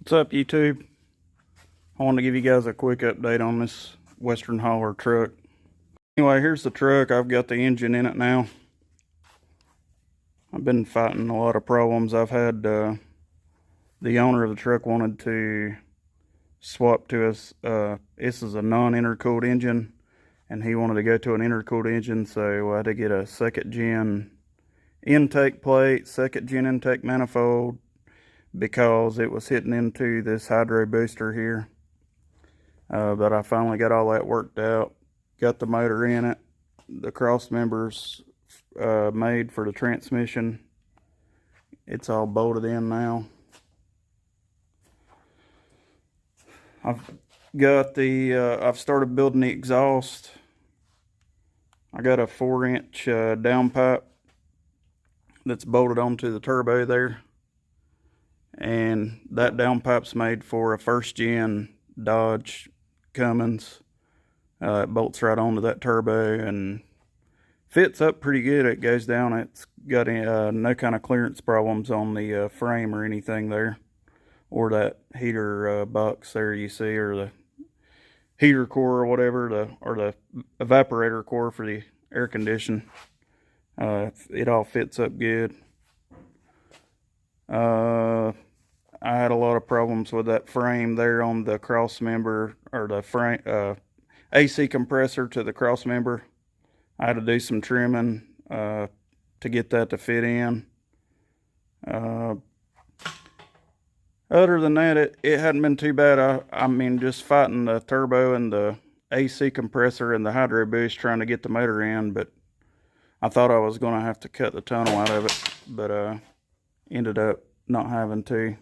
What's up, YouTube? I wanted to give you guys a quick update on this Western Hauler truck. Anyway, here's the truck. I've got the engine in it now. I've been fighting a lot of problems. I've had the owner of the truck wanted to swap to us. This is a non-intercooled engine, and he wanted to go to an intercooled engine, so I had to get a second gen intake plate, second gen intake manifold, because it was hitting into this hydro booster here. But I finally got all that worked out, got the motor in it, the cross members made for the transmission. It's all bolted in now. I've got the I've started building the exhaust. I got a 4-inch downpipe that's bolted onto the turbo there, and that downpipe's made for a first gen Dodge Cummins. It bolts right onto that turbo and fits up pretty good. It goes down. It's got no kind of clearance problems on the frame or anything there, or that heater box there you see, or the heater core or whatever, or the evaporator core for the air conditioning. It all fits up good. I had a lot of problems with that frame there on the cross member, or the frame AC compressor to the cross member. I had to do some trimming to get that to fit in. Other than that, it hadn't been too bad. I mean, just fighting the turbo and the AC compressor and the hydro boost trying to get the motor in, but I thought I was going to have to cut the tunnel out of it, but ended up not having to.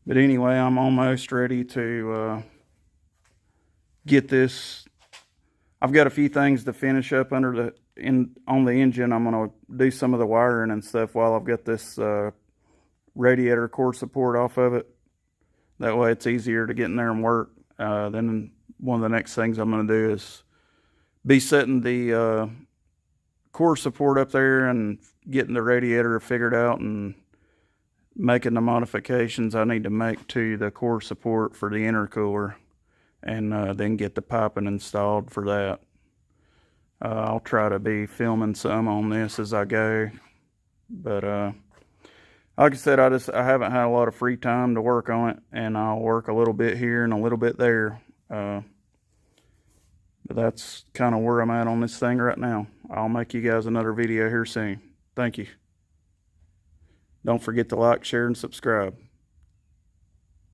But anyway, I'm almost ready to get this. I've got a few things to finish up on the engine. I'm going to do some of the wiring and stuff while I've got this radiator core support off of it. That way it's easier to get in there and work. Then one of the next things I'm going to do is be setting the core support up there and getting the radiator figured out and making the modifications I need to make to the core support for the intercooler, and then get the piping installed for that. I'll try to be filming some on this as I go, but like I said, I haven't had a lot of free time to work on it, and I'll work a little bit here and a little bit there. But that's kind of where I'm at on this thing right now. I'll make you guys another video here soon. Thank you. Don't forget to like, share, and subscribe.